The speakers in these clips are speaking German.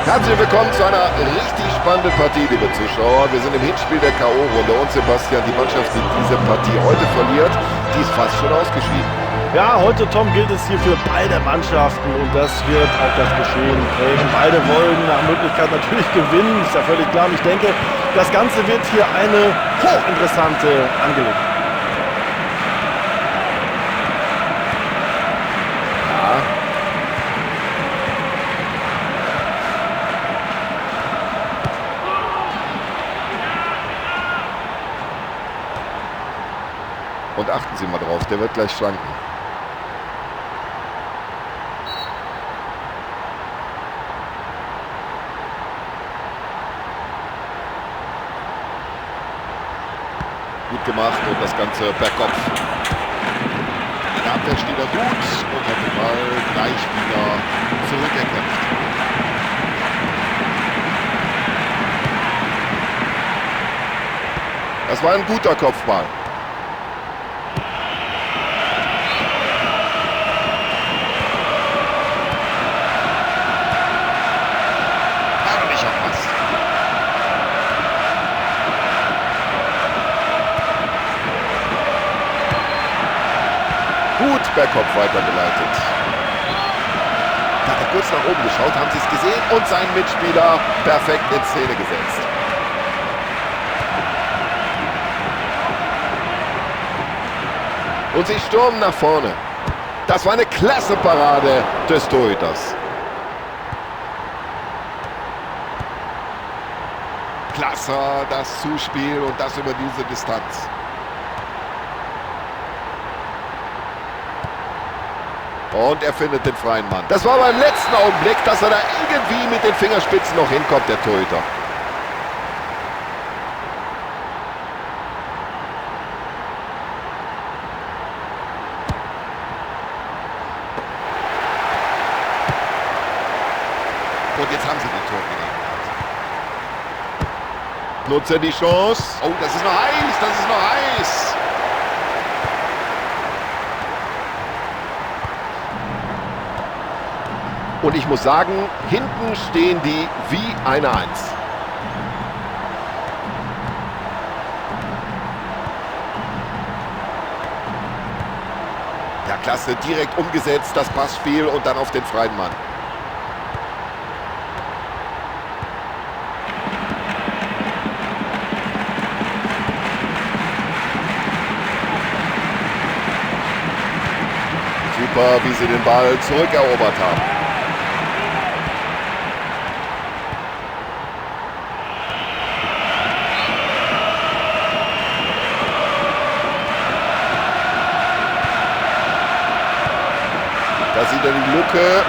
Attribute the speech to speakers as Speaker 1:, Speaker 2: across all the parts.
Speaker 1: Herzlich willkommen zu einer richtig spannenden Partie, liebe Zuschauer. Wir sind im Hinspiel der K.O.-Runde und Sebastian, die Mannschaft, die diese Partie heute verliert, die ist fast schon ausgeschieden.
Speaker 2: Ja, heute, Tom, gilt es hier für beide Mannschaften und das wird auch das Geschehen prägen. Beide wollen nach Möglichkeit natürlich gewinnen, ist ja völlig klar. Und ich denke, das Ganze wird hier eine hochinteressante Angelegenheit.
Speaker 1: Und achten Sie mal drauf, der wird gleich schwanken. Gut gemacht und das Ganze per Kopf. In der Abwehr steht er gut und hat den Ball gleich wieder zurückerkämpft. Das war ein guter Kopfball. Gut per Kopf weitergeleitet. Da hat er kurz nach oben geschaut, haben Sie es gesehen? Und sein Mitspieler perfekt in Szene gesetzt. Und sie stürmen nach vorne. Das war eine klasse Parade des Torhüters. Klasse, das Zuspiel und das über diese Distanz. Und er findet den freien Mann. Das war beim letzten Augenblick, dass er da irgendwie mit den Fingerspitzen noch hinkommt, der Torhüter. Und jetzt haben sie die Torgelegenheit. Nutzt er die Chance. Oh, das ist noch heiß, das ist noch heiß. Und ich muss sagen, hinten stehen die wie eine Eins. Ja, klasse, direkt umgesetzt, das Passspiel und dann auf den freien Mann. Super, wie sie den Ball zurückerobert haben. Da sieht er die Lücke.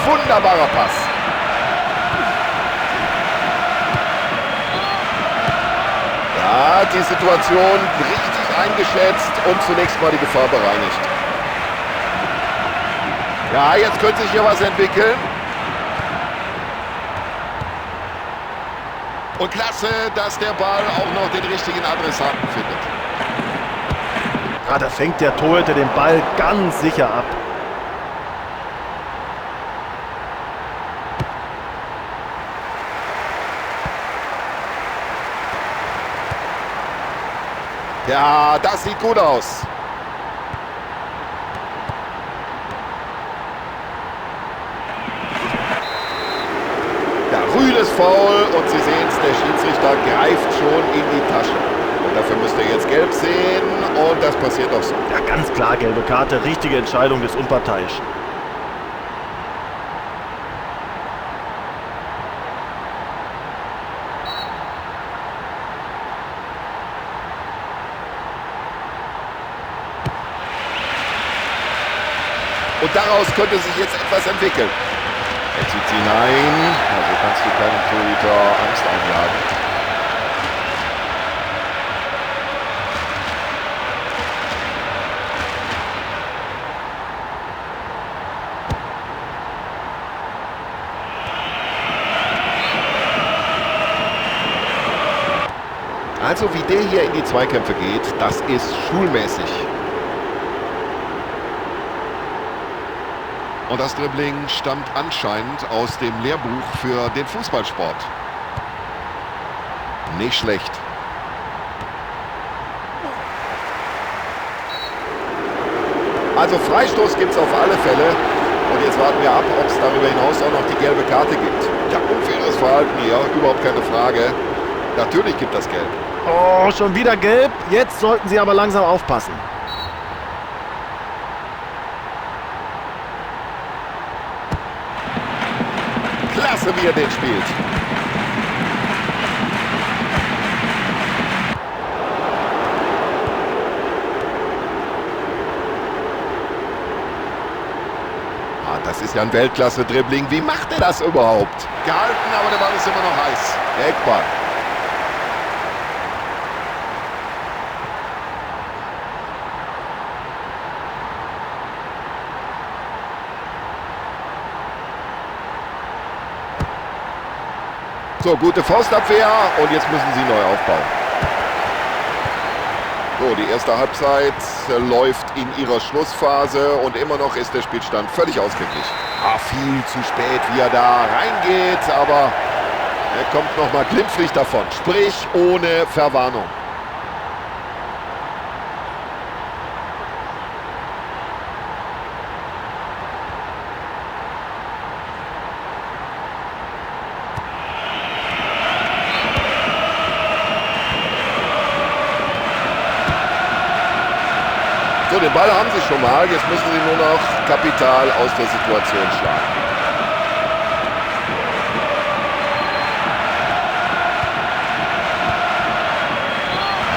Speaker 1: Wunderbarer Pass. Ja, die Situation richtig eingeschätzt und zunächst mal die Gefahr bereinigt. Ja, jetzt könnte sich hier was entwickeln. Und klasse, dass der Ball auch noch den richtigen Adressaten findet.
Speaker 2: Ja, da fängt der Torhüter den Ball ganz sicher ab.
Speaker 1: Ja, das sieht gut aus. Ja, rüdes Foul und Sie sehen es, der Schiedsrichter greift schon in die Tasche. Und dafür müsst ihr jetzt gelb sehen und das passiert auch so.
Speaker 2: Ja, ganz klar, gelbe Karte, richtige Entscheidung des Unparteiischen.
Speaker 1: Und daraus könnte sich jetzt etwas entwickeln. Er zieht sie hinein. Also kannst du keinem Torhüter Angst einjagen. Also wie der hier in die Zweikämpfe geht, das ist schulmäßig. Und das Dribbling stammt anscheinend aus dem Lehrbuch für den Fußballsport. Nicht schlecht. Also Freistoß gibt es auf alle Fälle. Und jetzt warten wir ab, ob es darüber hinaus auch noch die gelbe Karte gibt. Ja, unfaires Verhalten hier, überhaupt keine Frage. Natürlich gibt das Gelb.
Speaker 2: Oh, schon wieder gelb. Jetzt sollten sie aber langsam aufpassen.
Speaker 1: Klasse, wie er den spielt. Das ist ja ein Weltklasse-Dribbling. Wie macht er das überhaupt? Gehalten, aber der Ball ist immer noch heiß. Der Eckball. So, gute Faustabwehr und jetzt müssen sie neu aufbauen. So, die erste Halbzeit läuft in ihrer Schlussphase und immer noch ist der Spielstand völlig ausgeglichen. Viel zu spät, wie er da reingeht, aber er kommt nochmal glimpflich davon, sprich ohne Verwarnung. So, den Ball haben sie schon mal. Jetzt müssen sie nur noch kapital aus der Situation schlagen.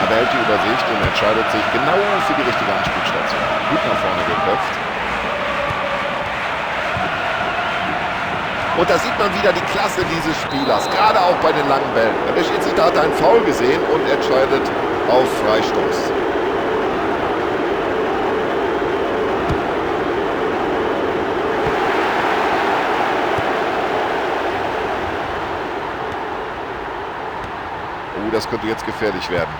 Speaker 1: Er behält die Übersicht und entscheidet sich genau für die richtige Anspielstation. Gut nach vorne geköpft. Und da sieht man wieder die Klasse dieses Spielers, gerade auch bei den langen Bällen. Der Schiedsrichter hat einen Foul gesehen und entscheidet auf Freistoß. Das könnte jetzt gefährlich werden.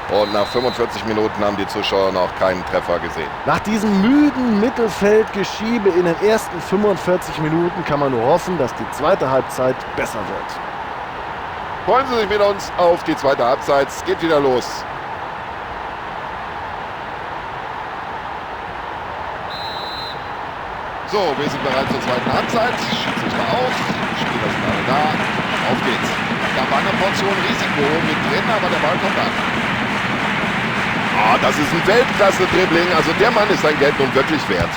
Speaker 1: Und nach 45 Minuten haben die Zuschauer noch keinen Treffer gesehen.
Speaker 2: Nach diesem müden Mittelfeldgeschiebe in den ersten 45 Minuten kann man nur hoffen, dass die zweite Halbzeit besser wird.
Speaker 1: Freuen Sie sich mit uns auf die zweite Halbzeit. Es geht wieder los. So, wir sind bereit zur zweiten Halbzeit. Schiedsrichter auch. Spieler sind alle da. Auf geht's. Da war eine Portion Risiko mit drin, aber der Ball kommt an. Das ist ein Weltklasse-Dribbling. Also der Mann ist sein Geld nun wirklich wert.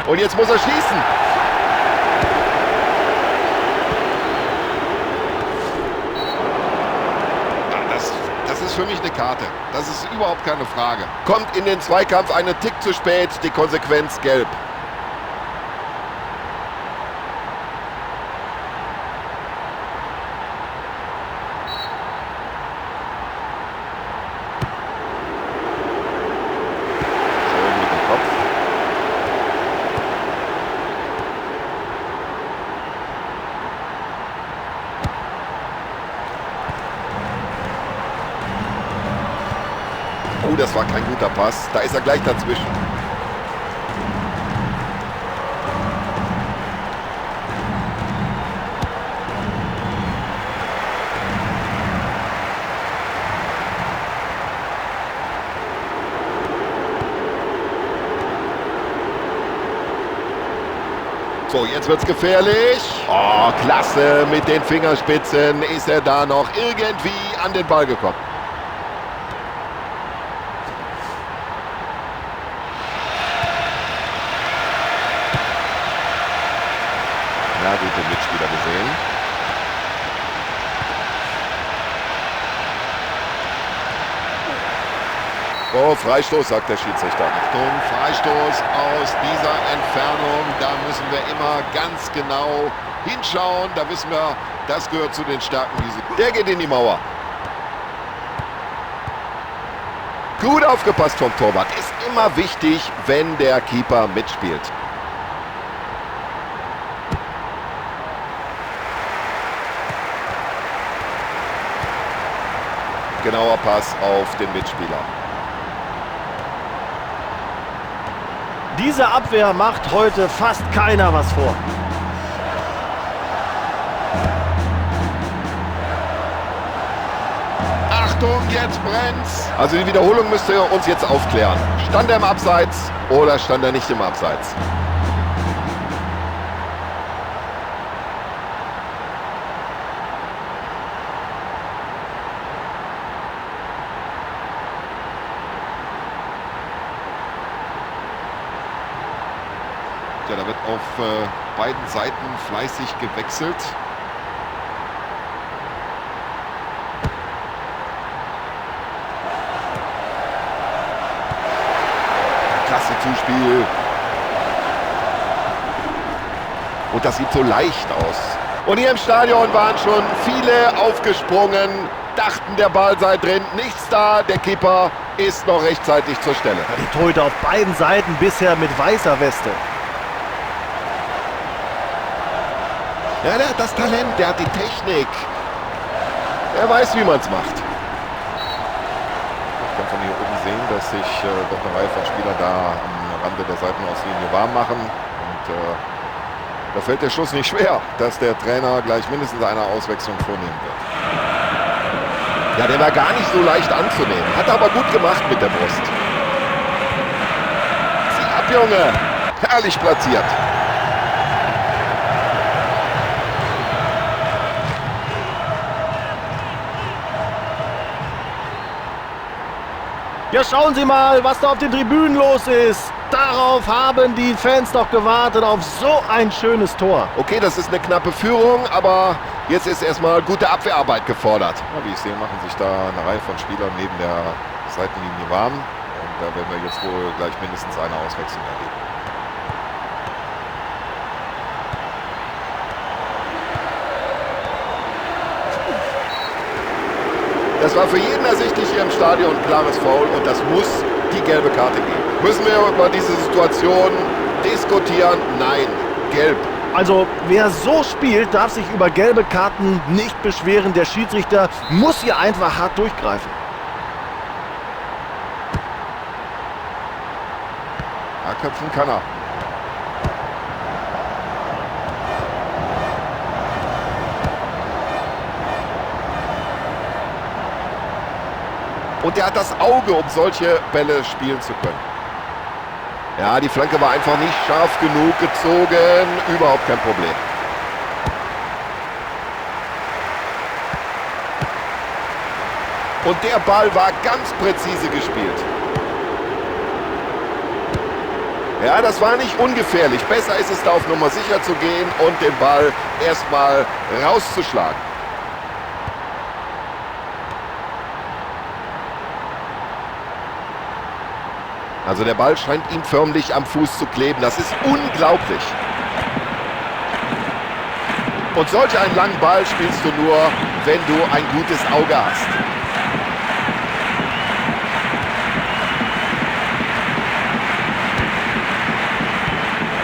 Speaker 1: Und jetzt muss er schießen. Das ist für mich eine Karte. Das ist überhaupt keine Frage. Kommt in den Zweikampf einen Tick zu spät, die Konsequenz gelb. Das war kein guter Pass. Da ist er gleich dazwischen. So, jetzt wird's gefährlich. Oh, klasse. Mit den Fingerspitzen ist er da noch irgendwie an den Ball gekommen. Ja, gute Mitspieler gesehen. Oh, Freistoß, sagt der Schiedsrichter. Achtung, Freistoß aus dieser Entfernung. Da müssen wir immer ganz genau hinschauen. Da wissen wir, das gehört zu den Stärken. Der geht in die Mauer. Gut aufgepasst vom Torwart. Ist immer wichtig, wenn der Keeper mitspielt. Genauer Pass auf den Mitspieler.
Speaker 2: Diese Abwehr macht heute fast keiner was vor.
Speaker 1: Achtung, jetzt brennt's. Also die Wiederholung müsste uns jetzt aufklären. Stand er im Abseits oder stand er nicht im Abseits? Ja, da wird auf beiden Seiten fleißig gewechselt. Klasse Zuspiel. Und das sieht so leicht aus. Und hier im Stadion waren schon viele aufgesprungen, dachten, der Ball sei drin. Nichts da, der Keeper ist noch rechtzeitig zur Stelle.
Speaker 2: Ja, die Torhüter auf beiden Seiten bisher mit weißer Weste.
Speaker 1: Ja, der hat das Talent, der hat die Technik. Er weiß, wie man es macht. Ich kann von hier oben sehen, dass sich doch eine Reihe von Spielern da am Rande der Seitenauslinie warm machen. Und da fällt der Schuss nicht schwer, dass der Trainer gleich mindestens eine Auswechslung vornehmen wird. Ja, der war gar nicht so leicht anzunehmen. Hat aber gut gemacht mit der Brust. Zieh ab, Junge. Herrlich platziert.
Speaker 2: Ja, schauen Sie mal, was da auf den Tribünen los ist. Darauf haben die Fans doch gewartet, auf so ein schönes Tor.
Speaker 1: Okay, das ist eine knappe Führung, aber jetzt ist erstmal gute Abwehrarbeit gefordert. Ja, wie ich sehe, machen sich da eine Reihe von Spielern neben der Seitenlinie warm. Und da werden wir jetzt wohl gleich mindestens eine Auswechslung erleben. Das war für jeden ersichtlich hier im Stadion ein klares Foul und das muss die gelbe Karte geben. Müssen wir über diese Situation diskutieren? Nein, gelb.
Speaker 2: Also wer so spielt, darf sich über gelbe Karten nicht beschweren. Der Schiedsrichter muss hier einfach hart durchgreifen.
Speaker 1: Ja, köpfen kann er. Und er hat das Auge, um solche Bälle spielen zu können. Ja, die Flanke war einfach nicht scharf genug gezogen. Überhaupt kein Problem. Und der Ball war ganz präzise gespielt. Ja, das war nicht ungefährlich. Besser ist es, da auf Nummer sicher zu gehen und den Ball erstmal rauszuschlagen. Also der Ball scheint ihm förmlich am Fuß zu kleben. Das ist unglaublich. Und solch einen langen Ball spielst du nur, wenn du ein gutes Auge hast.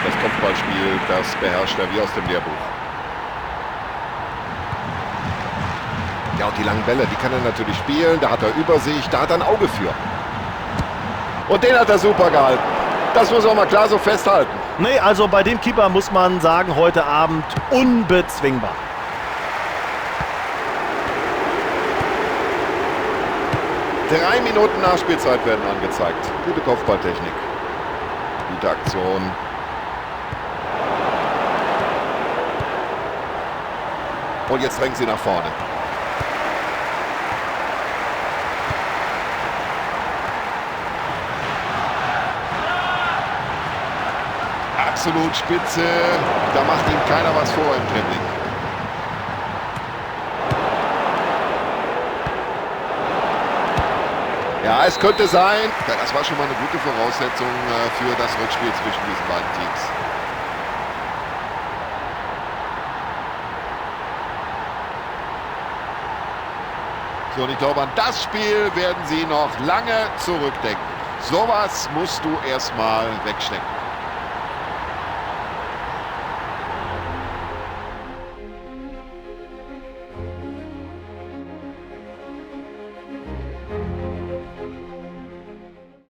Speaker 1: Das Kopfballspiel, das beherrscht er wie aus dem Lehrbuch. Ja, und die langen Bälle, die kann er natürlich spielen. Da hat er Übersicht, da hat er ein Auge für. Und den hat er super gehalten. Das muss man mal klar so festhalten.
Speaker 2: Nee, also bei dem Keeper muss man sagen, heute Abend unbezwingbar.
Speaker 1: Drei Minuten Nachspielzeit werden angezeigt. Gute Kopfballtechnik. Gute Aktion. Und jetzt drängen sie nach vorne. Absolut spitze. Da macht ihm keiner was vor im Dribbling. Ja, es könnte sein. Ja, das war schon mal eine gute Voraussetzung für das Rückspiel zwischen diesen beiden Teams. So, und ich glaube, an das Spiel werden sie noch lange zurückdenken. Sowas musst du erstmal wegstecken.